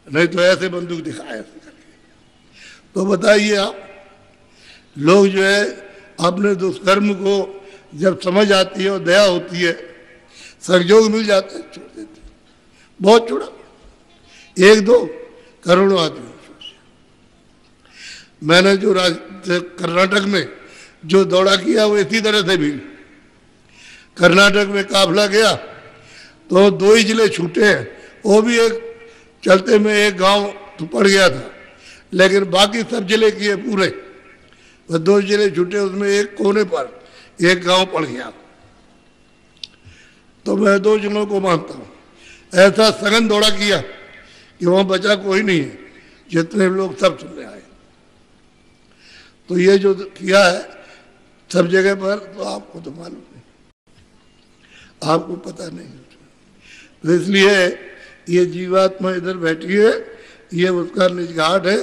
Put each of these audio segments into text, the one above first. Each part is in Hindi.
नहीं तो ऐसे बंदूक दिखाए। तो बताइए आप, लोग जो है अपने दुष्कर्म को जब समझ आती है और दया होती है, सहयोग मिल जाता है, छोड़ देते हैं। बहुत छोड़ा, 1-2 करोड़ों आदमी। मैंने जो कर्नाटक में जो दौड़ा किया वो इसी तरह से भी। कर्नाटक में काफिला गया तो 2 ही जिले छूटे हैं, वो भी एक चलते में एक गांव तो पड़ गया था, लेकिन बाकी सब जिले किए पूरे। वह 2 जिले छूटे, उसमें एक कोने पर एक गांव पड़ गया। तो मैं 2 जिलों को मानता हूँ। ऐसा सघन दौड़ा किया कि वहां बचा कोई नहीं है, जितने लोग सब सुनने आए। तो ये जो किया है सब जगह पर, तो आपको तो मालूम नहीं, आपको पता नहीं। तो इसलिए ये जीवात्मा इधर बैठी है, ये उसका निज घाट है,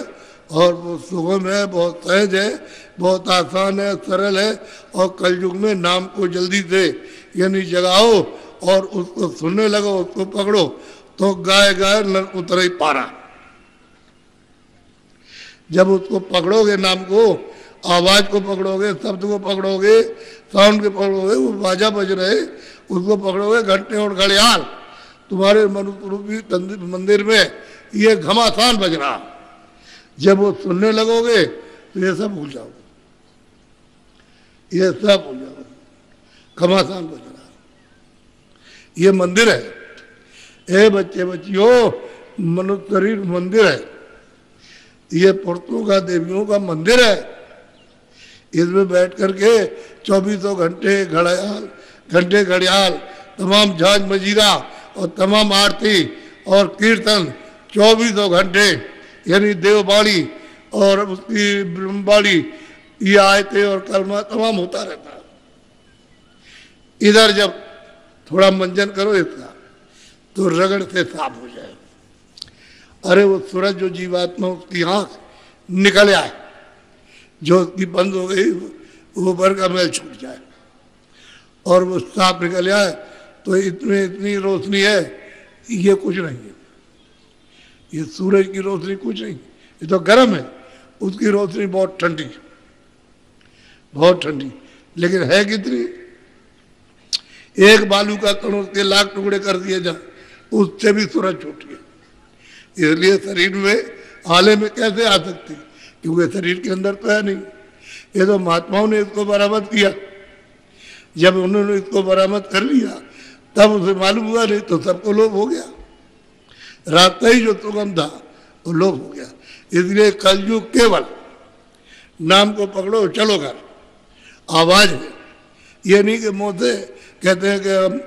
और वो सुगम है, बहुत सहज है, बहुत आसान है, सरल है। और कलयुग में नाम को जल्दी से यानी जगाओ और उसको सुनने लगो, उसको पकड़ो, तो गाय गाय नर उतरे पारा। जब उसको पकड़ोगे, नाम को, आवाज को पकड़ोगे, शब्द को पकड़ोगे, साउंड को पकड़ोगे, वो बाजा बज रहे, उसको पकड़ोगे, घंटे और घड़ियाल तुम्हारे मनुष्य रूपी मंदिर में ये घमासान बज रहा। जब वो सुनने लगोगे तो ये सब भूल जाओगे, ये सब भूल जाओगे। घमासान बज रहा, ये मंदिर है। ए बच्चे बच्चियों, मनुष्य शरीर मंदिर है, ये पुरुषों का, देवियों का मंदिर है। इसमें बैठ करके 24 घंटे घड़ियाल, तमाम झांझ मजीरा और तमाम आरती और कीर्तन 24 घंटे, यानी देववाणी और उसकी ब्रह्मवाणी, ये आयतें और कलमा तमाम होता रहता है। इधर जब थोड़ा मंजन करो इसका, तो रगड़ से साफ हो जाए। अरे वो सूरज जो जीवात्मा, उसकी आंख निकल आए, जो उसकी बंद हो गई, वो ऊपर का मैल छूट जाए और वो साफ निकल आए, तो इतनी रोशनी है, ये कुछ नहीं है। ये सूरज की रोशनी कुछ नहीं, ये तो गर्म है, उसकी रोशनी बहुत ठंडी, बहुत ठंडी। लेकिन है कितनी? एक बालू का कण उसके लाख टुकड़े कर दिए जाए, उससे भी सूरज छूट गया। इसलिए शरीर में आले में कैसे आ सकती, क्योंकि शरीर के अंदर तो है नहीं। ये तो महात्माओं ने इसको बरामद किया। जब उन्होंने इसको बरामद कर लिया, तब उसे मालूम हुआ, नहीं तो सबको लोभ हो गया। रास्ता ही जो सुगम था वो लोभ हो गया। इसलिए कलयुग केवल नाम को पकड़ो, चलो घर, आवाज है। ये नहीं कि मुंह से कहते हैं कि हम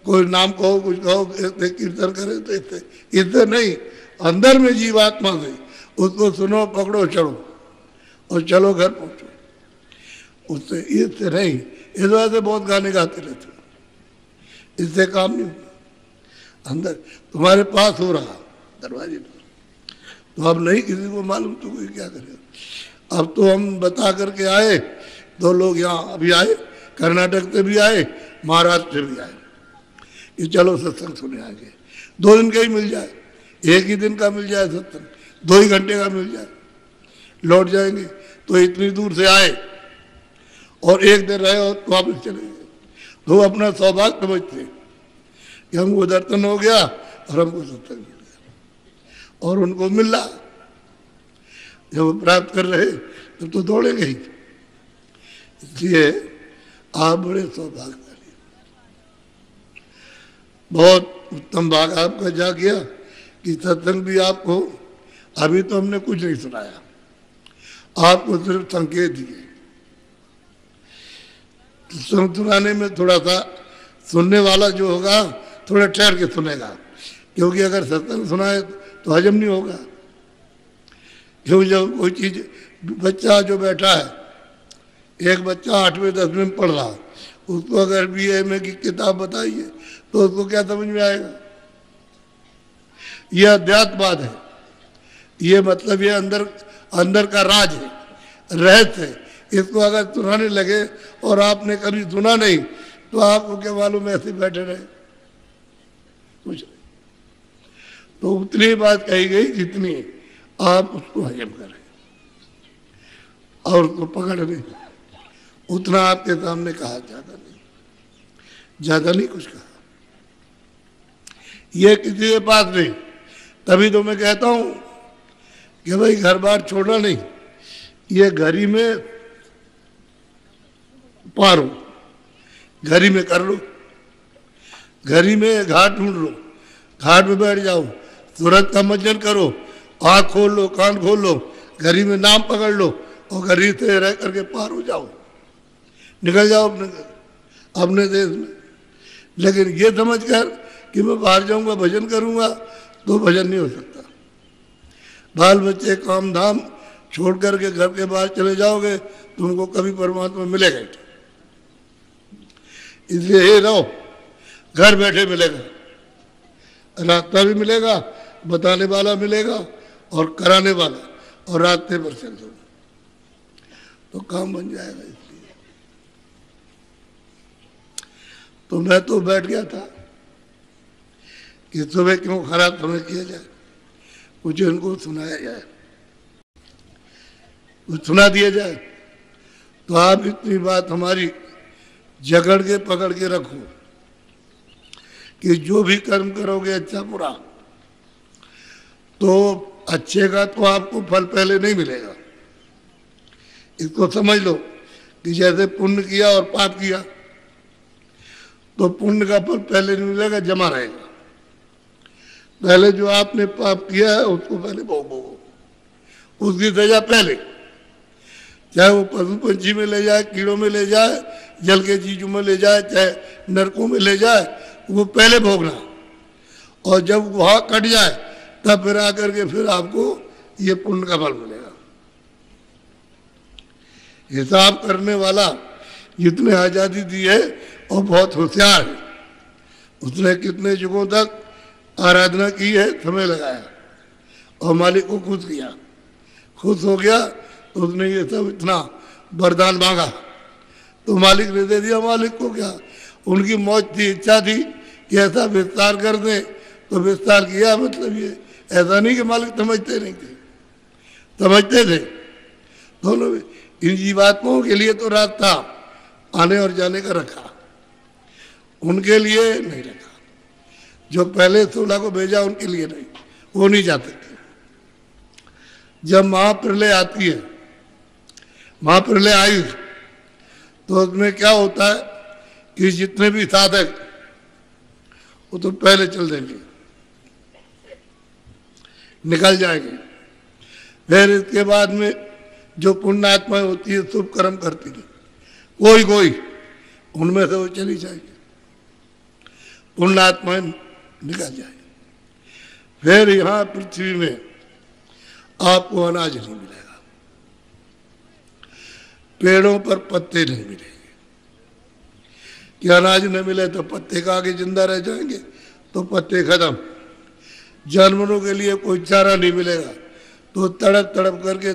कोई नाम कहो, कुछ कहो, कीर्तन करें, तो इससे नहीं, अंदर में जीवात्मा से उसको सुनो, पकड़ो, चढ़ो और चलो घर पहुंचो। उससे इससे नहीं, इस वजह से बहुत गाने गाते रहते, इससे काम नहीं होता। अंदर तुम्हारे पास हो रहा दरवाजे पर, तो अब नहीं किसी को मालूम, तो कोई क्या करे। अब तो हम बता करके आए, 2 लोग यहाँ अभी आए, कर्नाटक से भी आए, महाराष्ट्र से भी आए, कि चलो सत्संग सुने आगे। 2 दिन का ही मिल जाए, 1 ही दिन का मिल जाए सत्संग, 2 ही घंटे का मिल जाए, लौट जाएंगे। तो इतनी दूर से आए और 1 दिन रहे और वापस चले गए, तो अपना सौभाग्य समझते कि हमको दर्शन हो गया और हमको सत्संग मिल गया। और उनको मिला, जब वो प्राप्त कर रहे तब तो दौड़ेंगे ही। इसलिए आप बड़े सौभाग्यशाली, बहुत उत्तम भाग आपका जा गया कि सत्संग भी आपको, अभी तो हमने कुछ नहीं सुनाया, आपको सिर्फ संकेत दिए। सत्संग सुनाने में थोड़ा सा सुनने वाला जो होगा थोड़ा ठहर के सुनेगा, क्योंकि अगर सत्संग सुनाए तो हजम नहीं होगा। क्योंकि जब कोई चीज, बच्चा जो बैठा है, एक बच्चा 8वें 10वें में पढ़ रहा, उसको अगर BA में की किताब बताइए तो उसको क्या समझ में आएगा? यह अध्यात्मवाद है, ये मतलब ये अंदर का राज है, रहस्य है। इसको अगर सुनाने लगे और आपने कभी सुना नहीं, तो आपको क्या मालूम, ऐसे बैठे रहे कुछ नहीं। तो तो उतनी बात कही गई जितनी आप उसको हजम करें और उसको पकड़ लें, उतना आपके सामने कहा, ज्यादा नहीं कुछ कहा। ये किसी के पास नहीं। तभी तो मैं कहता हूं कि भाई घर बार छोड़ना नहीं, ये घर ही में पारो, घर ही में कर लो, घर ही में घाट ढूंढ लो, घाट में बैठ जाओ, सूरत का मंजन करो, आँख खोल लो, कान खोल लो, घर ही में नाम पकड़ लो और घर ही से रह करके पार हो जाओ, निकल जाओ अपने देश में। लेकिन ये समझ कर कि मैं बाहर जाऊंगा भजन करूंगा तो भजन नहीं हो सकता। बाल बच्चे काम धाम छोड़ करके घर के बाहर चले जाओगे तुमको कभी परमात्मा मिलेगा ही। इसलिए ये रहो, घर बैठे मिलेगा, रास्ता भी मिलेगा, बताने वाला मिलेगा और कराने वाला, और रास्ते पर चल दो तो काम बन जाएगा। इसलिए तो मैं तो बैठ गया था कि सुबह क्यों खराब समय किया जाए, कुछ इनको सुनाया जाए, कुछ सुना दिया जाए। तो आप इतनी बात हमारी जकड़ के पकड़ के रखो कि जो भी कर्म करोगे अच्छा बुरा, तो अच्छे का तो आपको फल पहले नहीं मिलेगा। इसको समझ लो कि जैसे पुण्य किया और पाप किया तो पुण्य का फल पहले नहीं मिलेगा, जमा रहेगा। पहले जो आपने पाप किया है उसको पहले भोगो, उसकी सजा पहले, चाहे वो पशु पंछी में ले जाए, कीड़ों में ले जाए, जल के चीजों में ले जाए, चाहे नरकों में ले जाए, वो पहले भोगना। और जब वहां कट जाए तब फिर आकर के फिर आपको ये पुण्य का फल मिलेगा। हिसाब करने वाला जितने आजादी दी है और बहुत होशियार है, उसने कितने युगों तक आराधना की है, समय लगाया और मालिक को खुश किया। खुश हो गया तो उसने ये सब इतना वरदान मांगा तो मालिक ने दे दिया। मालिक को क्या, उनकी मौज थी, इच्छा थी कि ऐसा विस्तार कर दें तो विस्तार किया। मतलब ये ऐसा नहीं कि मालिक समझते नहीं थे, समझते थे। दोनों इन जीवात्माओं के लिए तो रास्ता आने और जाने का रखा, उनके लिए नहीं रखा। जो पहले 16 को भेजा उनके लिए नहीं, वो नहीं जा सकते। जब महाप्रलय आती है, महाप्रलय आई तो उसमें क्या होता है कि जितने भी साधक वो तो पहले चल देंगे, निकल जाएंगे। फिर इसके बाद में जो पुण्य आत्माएं होती है, शुभ कर्म करती है, कोई कोई उनमें से वो चली जाएगी, पुण्य आत्माएं निकल जाएगी। फिर यहाँ पृथ्वी में आपको अनाज नहीं मिलेगा, पेड़ों पर पत्ते नहीं मिलेंगे। कि अनाज न मिले तो पत्ते का आगे जिंदा रह जाएंगे, तो पत्ते खत्म। जानवरों के लिए कोई चारा नहीं मिलेगा तो तड़प तड़प करके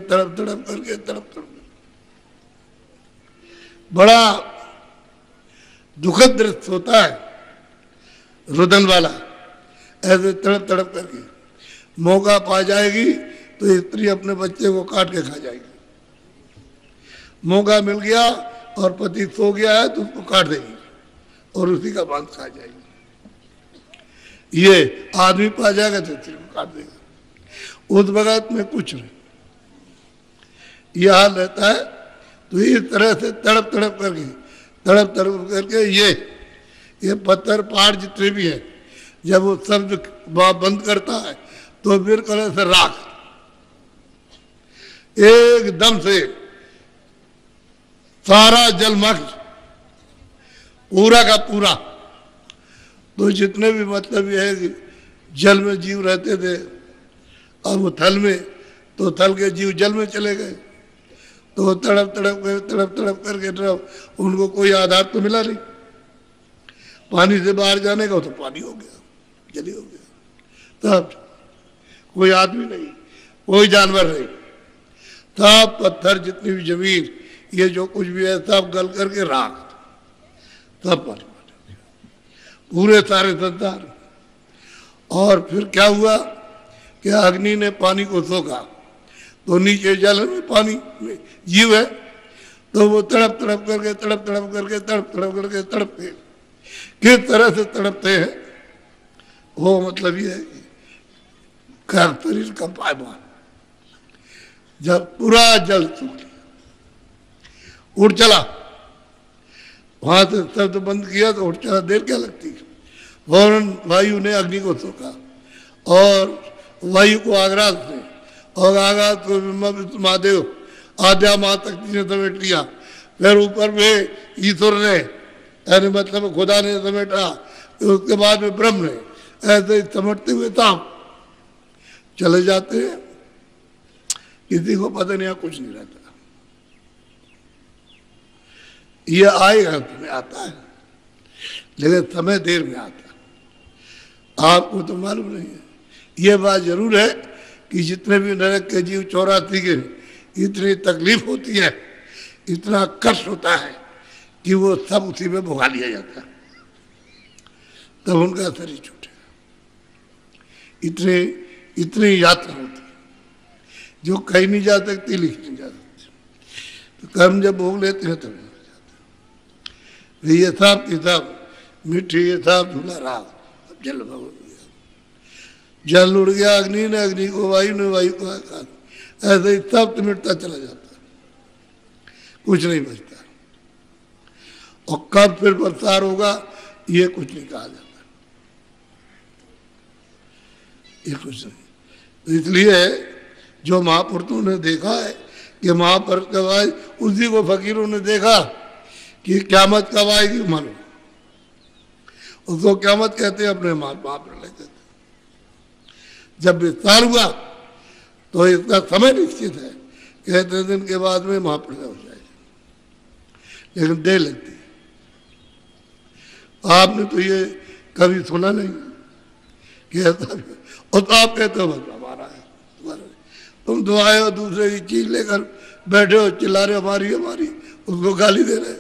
बड़ा दुखद दृश्य होता है, रुदन वाला। ऐसे तड़प तड़प करके मौका पा जाएगी तो स्त्री अपने बच्चे को काट के खा जाएगी। मौका मिल गया और पति सो गया है तो उसको काट देगी और उसी का मांस खा जाएगी। ये आदमी पा जाएगा तो स्त्री को काट देगा। उस वक्त में कुछ नहीं, यह हाल रहता है। तो इस तरह से तड़प तड़प करके ये पत्थर पहाड़ जितने भी हैं, जब वो शब्द बंद करता है तो फिर करे से राख एकदम से सारा जलमग्न पूरा का पूरा। तो जितने भी मतलब ये है कि जल में जीव रहते थे, अब वो थल में, तो थल के जीव जल में चले गए। तो तड़प तड़प करके उनको कोई आधार तो मिला नहीं पानी से बाहर जाने का, तो पानी हो गया, जली हो गया। तब कोई आदमी नहीं, कोई जानवर नहीं, सब पत्थर जितनी भी जमीन, ये जो कुछ भी है सब गल करके राख, सब पानी पूरे सारे संसार। और फिर क्या हुआ कि अग्नि ने पानी को सोखा, तो नीचे जल में पानी में जीव है, तो वो तड़प तड़प करके तड़पते किस तरह से तड़पते हैं, वो मतलब ये है कि शरीर का पायमान जब पूरा जल सूख लिया, उठ चला, वहां से शब्द बंद किया तो उठ चला, देर क्या लगती है। फौरन वायु ने अग्नि को सोखा और वायु को आग्रास ने, और आगाज को महादेव आद्या महाशक्ति ने समेट लिया, फिर ऊपर में ईश्वर ने यानी मतलब खुदा ने समेटा, उसके बाद में ब्रह्म ने, ऐसे ही समेटते हुए था चले जाते हैं, किसी को पता नहीं, कुछ नहीं रहता। ये आएगा, तुम्हें आता है, लेकिन समय देर में आता है, आपको तो मालूम नहीं है। ये बात जरूर है कि जितने भी नरक के जीव 84 के इतनी तकलीफ होती है, इतना कष्ट होता है कि वो सब उसी में भुगा लिया जाता है, तब उनका शरीर छूटेगा। इतनी यात्रा होती है जो कहीं नहीं जा सकती, लिख नहीं जा सकती। तो कर्म जब भोग लेते हैं तब ये साहब किताब मीठी, ये साहब धुला राग, अब जल भगवान जल उड़ गया, अग्नि ने अग्नि को, वायु ने वायु को आकाश, ऐसे ही सब मिटता चला जाता है, कुछ नहीं बचता। और कब फिर प्रसार होगा ये कुछ नहीं कहा जाता, ये कुछ नहीं। तो इसलिए जो महापुरुषों ने देखा है कि महापुरुष कब आए, उसी को फकीरों ने देखा कि क़यामत कब आएगी, मानो उसको क़यामत कहते हैं, अपने महाप्रलय कहते हैं। जब विस्तार हुआ तो इसका समय निश्चित है कि इतने दिन के बाद में महाप्रलय हो जाएगा, लेकिन देर लगती है। आपने तो ये कभी सुना नहीं कि ऐसा, और तो आप कहते हो बस हमारा है, तुम्हारा है। तुम तो आए हो दूसरे की चीज लेकर बैठे हो, चिल्ला रहे हमारी हमारी, उसको गाली दे रहे,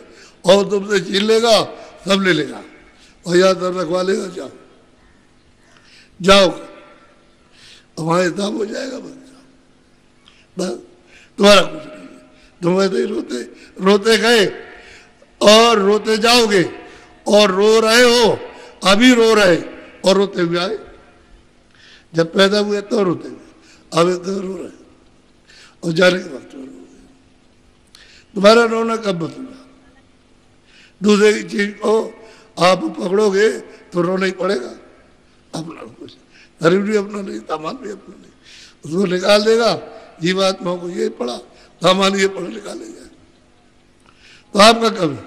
और तुमसे छीन लेगा, सब ले लेगा और या सब रखवा लेगा, जाओ जाओ, हमारे हिसाब हो जाएगा, बस जाओ, बस तुम्हारा कुछ नहीं है। तुम ऐसे ही रोते रोते गए और रोते जाओगे, और रो रहे हो, अभी रो रहे और रोते हुए आए, जब पैदा हुए तो रोते हुए, अब तो रो रहे और जाने के वक्त रो रहे। तुम्हारा रोना कब बदलेगा? दूसरे की चीज को आप पकड़ोगे तो रोना ही पड़ेगा, अपना कुछ शरीर भी अपना नहीं, सामान भी अपना नहीं, उसको निकाल देगा। जीवात्मा को ये पड़ा, सामान ये पड़ा, निकालेगा। तो आपका कभी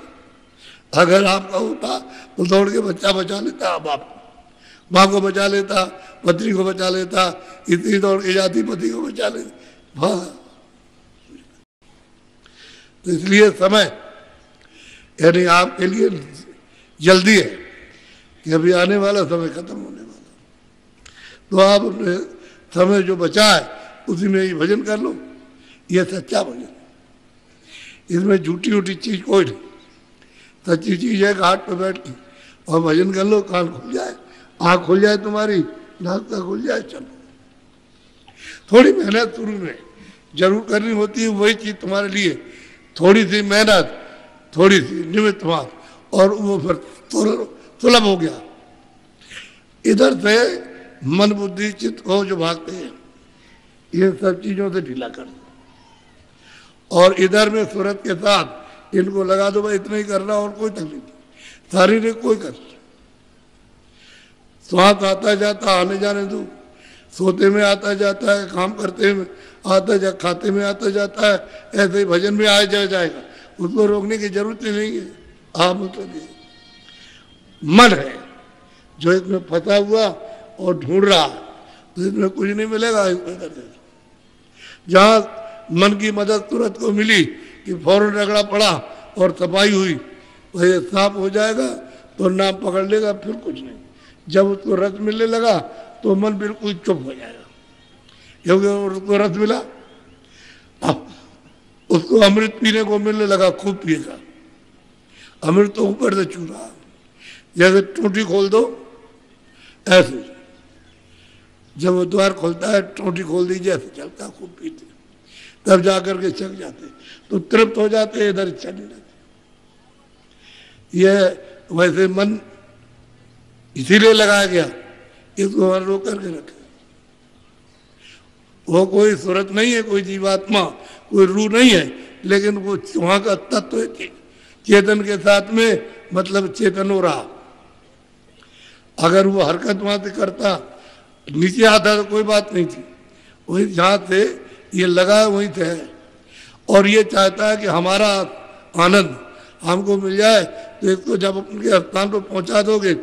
अगर आपका होता तो दौड़ के बच्चा बचा लेता, बाप माँ को बचा लेता, पत्नी को बचा लेता, इतनी दौड़ के जाती पति को बचा लेती। वाह, तो इसलिए समय यानी आपके लिए जल्दी है कि अभी आने वाला समय खत्म होने वाला, तो आप अपने समय जो बचा है उसी में ही भजन कर लो। ये सच्चा भजन, इसमें झूठी उठी चीज कोई नहीं, सच्ची चीज है घाट पे बैठ के और भजन कर लो, कान खुल जाए, आँख खुल जाए तुम्हारी, नाक खुल जाए, चलो। थोड़ी मेहनत शुरू में जरूर करनी होती है, वही चीज तुम्हारे लिए थोड़ी सी मेहनत, थोड़ी सी निमित्त मात्र, और वो फिर सुलभ हो गया। इधर से मन बुद्धि चित्त को जो भागते हैं, ये सब चीजों से ढीला कर दो, और इधर में सूरत के साथ इनको लगा दो, भाई इतना ही करना और कोई तकलीफ नहीं, शारीरिक कोई कष्ट, श्वास आता जाता आने जाने दो, सोते में आता जाता है, काम करते में आता जा, खाते में आता जाता है, ऐसे ही भजन में आया जाएगा, उसको रोकने की जरूरत ही नहीं है। आप मतलब मन है जो इसमें फंसा हुआ और ढूंढ रहा है, तो इसमें कुछ नहीं मिलेगा। जहाँ मन की मदद तुरंत को मिली कि फौरन रगड़ा पड़ा और सफाई हुई, तो ये साफ हो जाएगा, तो नाम पकड़ लेगा, फिर कुछ नहीं। जब उसको रस मिलने लगा तो मन बिल्कुल चुप हो जाएगा, क्योंकि उसको रस मिला। अब उसको अमृत पीने को मिलने लगा, खूब पिएगा। अमृत तो ऊपर से चूरा, जैसे टूटी खोल दो ऐसे जब वो द्वार खोलता है, टोटी खोल दीजिए, ऐसे चलता, खूब पीते, तब जाकर के चक जाते, तो तृप्त हो जाते, इधर इच्छा नहीं रहती। ये वैसे मन इसीलिए लगाया गया, इसको वहां रोक करके रखे। वो कोई सूरत नहीं है, कोई जीवात्मा, कोई रूह नहीं है, लेकिन वो वहां का तत्व है, चेतन के साथ में, मतलब चेतन हो रहा। अगर वो हरकत वहां से करता, नीचे आता, तो कोई बात नहीं थी, वही जहां से ये लगा वहीं से है। और ये चाहता है कि हमारा आनंद हमको मिल जाए, तो इसको जब अपने स्थान पर पहुंचा दोगे,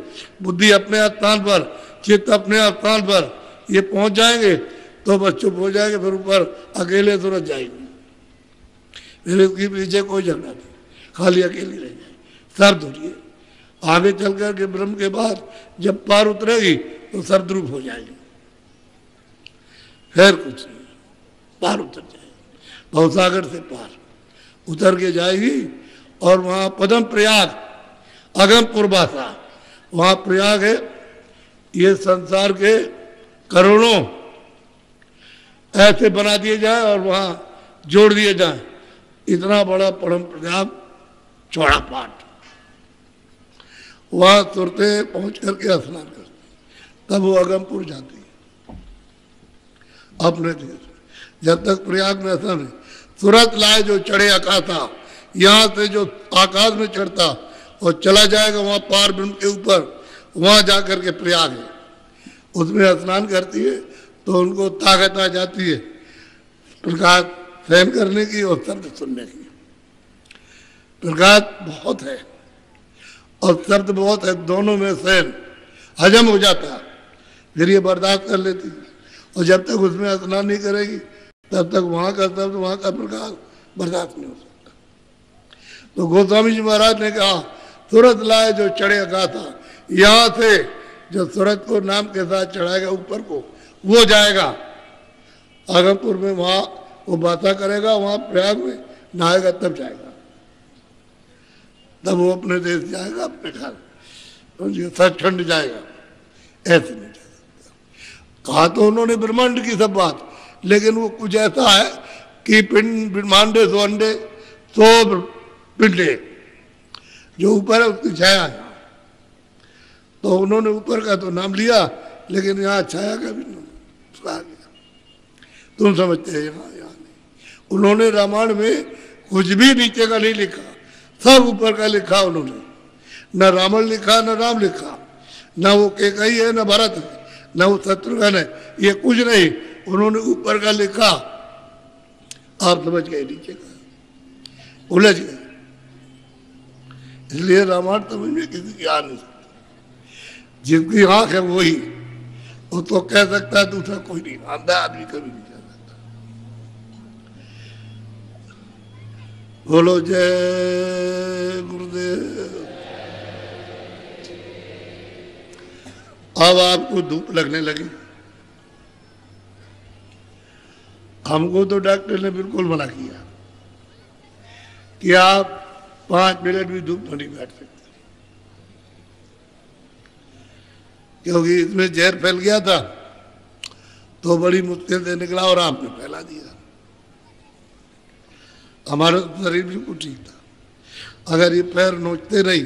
बुद्धि अपने स्थान पर, चित्त अपने स्थान पर ये पहुंच जाएंगे, तो बस चुप हो जाएंगे, फिर ऊपर अकेले तुरंत जाएंगे, फिर इसके पीछे कोई झगड़ा नहीं, खाली अकेली रह जाए, शब्द हो रही है। आगे चल कर के ब्रह्म के बाद जब पार उतरेगी तो शब्दरूप हो जाएगी, फिर कुछ नहीं, पार उतर जाएगी, भवसागर से पार उतर के जाएगी। और वहां पदम प्रयाग, अगमपुर भाषा, वहां प्रयाग है, ये संसार के करोड़ों ऐसे बना दिए जाए और वहां जोड़ दिए जाए, इतना बड़ा परम प्रयाग, चौड़ा पाठ। वहां तुरते पहुंच करके स्नान करते, तब वो अगमपुर जाती है अपने देश। जब तक प्रयाग में ऐसा नहीं, तुरंत लाए जो चढ़े आकाशा, यहाँ से जो आकाश में चढ़ता और चला जाएगा वहां पार ब्रह्म के ऊपर, वहां जाकर के प्रयाग है, उसमें स्नान करती है, तो उनको ताकत आ जाती है प्रकाश सहन करने की और शब्द सुनने की। प्रकाश बहुत है और शब्द बहुत है, दोनों में सहन हजम हो जाता, फिर ये बर्दाश्त कर लेती। और जब तक उसमें स्नान नहीं करेगी, तब तक वहां का शब्द, वहां का प्रकाश बर्दाश्त नहीं हो सकता। तो गोस्वामी जी महाराज ने कहा, सूरत लाए जो चढ़े गाथा, यहाँ से जो सूरत को नाम के साथ चढ़ाएगा ऊपर को, वो जाएगा आगमपुर में, वहां वो बाता करेगा, वहां प्रयाग में नहाएगा, तब जाएगा, तब वो अपने देश जाएगा, अपने घर, तो सचखंड जाएगा। ऐसे नहीं जा सकता। कहा तो उन्होंने ब्रह्मांड की सब बात, लेकिन वो कुछ ऐसा है कि पिंड ब्रह्मांडे सो अंडे सो पिंडे, जो ऊपर है उसकी छाया है। तो उन्होंने ऊपर का तो नाम लिया, लेकिन यहाँ छाया का भी नाम आ गया। तुम समझते हैं, यहाँ नहीं। उन्होंने रामायण में कुछ भी नीचे का नहीं लिखा, सब ऊपर का लिखा उन्होंने। न रावण लिखा, न राम लिखा, न वो कैकेयी है, न भरत है, न वो शत्रुघ्न है, ये कुछ नहीं, उन्होंने ऊपर का लिखा। आप समझ गए, नीचे का उलझ गए। इसलिए रामायण समझ में किसी की आ नहीं सकता। जिसकी आंख है वही, वो तो कह सकता है, दूसरा कोई नहीं, अंधा आदमी कभी नहीं कह सकता। बोलो जय गुरुदेव। अब आपको धूप लगने लगी। हमको तो डॉक्टर ने बिल्कुल मना किया कि आप 5 मिनट भी धूप में नहीं बैठ सकते, क्योंकि इसमें जहर फैल गया था, तो बड़ी मुश्किल से निकला और आपने फैला दिया। हमारा शरीर बिल्कुल ठीक था। अगर ये पैर नोचते नहीं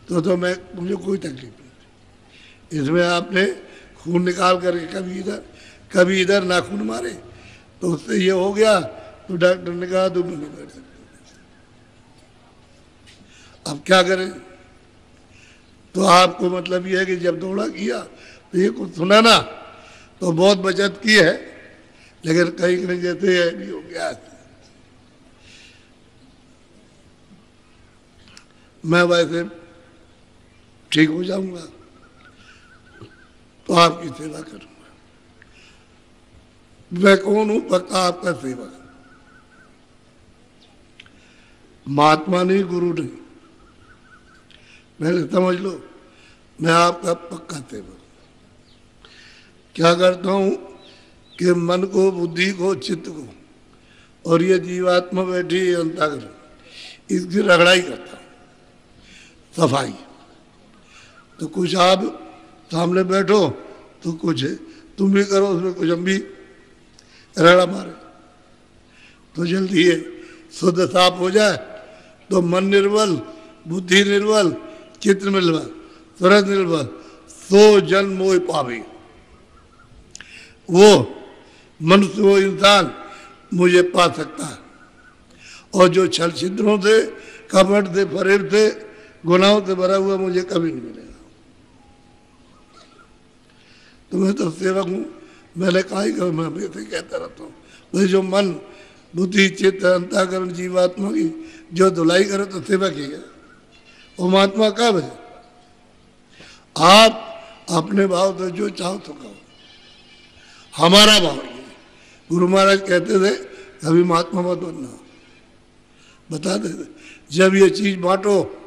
तो मुझे कोई तकलीफ नहीं। इसमें आपने खून निकाल करके कभी इधर नाखून मारे, तो उससे ये हो गया, तो डॉक्टर ने कहा तुम नहीं बैठ सकते। अब क्या करें? तो आपको मतलब ये है कि जब दौड़ा किया तो ये कुछ सुना ना, तो बहुत बचत की है, लेकिन कहीं कहीं जैसे है भी हो गया। मैं वैसे ठीक हो जाऊंगा तो आपकी सेवा करूंगा। मैं कौन हूं? पक्का आपका सेवक, महात्मा नहीं, गुरु नहीं। पहले समझ लो, मैं आपका पक्का सेवक। क्या करता हूं कि मन को, बुद्धि को, चित्त को और ये जीवात्मा बैठी अंतःकरण, इसकी रगड़ाई करता हूं, सफाई। तो कुछ आप सामने बैठो तो कुछ है, तुम भी करो उसमें कुछ हम भी रड़ा मारे तो जल्दी है। शुद्ध साफ हो जाए तो मन निर्बल, बुद्धि निर्बल, चित्त निर्बल, सूरज निर्बल, सो जन मोह पावे। वो मनुष्य, वो इंसान मुझे पा सकता है। और जो छल छिद्रों से, कपट से, फरेब से, गुनाहों से भरा हुआ मुझे कभी नहीं मिलेगा। तो मैं तो सेवक हूँ, मैंने कहा ही कहा, मैं हमेशा कहता रहता हूँ भाई जो मन, बुद्धि, चित्त, अंतःकरण, जीवात्मा की जो धुलाई करे तो सेवक ही है। वो महात्मा कब है? आप अपने भाव से जो चाहो तो कहो, हमारा भाव ये। गुरु महाराज कहते थे कभी महात्मा मत बनना, बताते थे जब ये चीज बांटो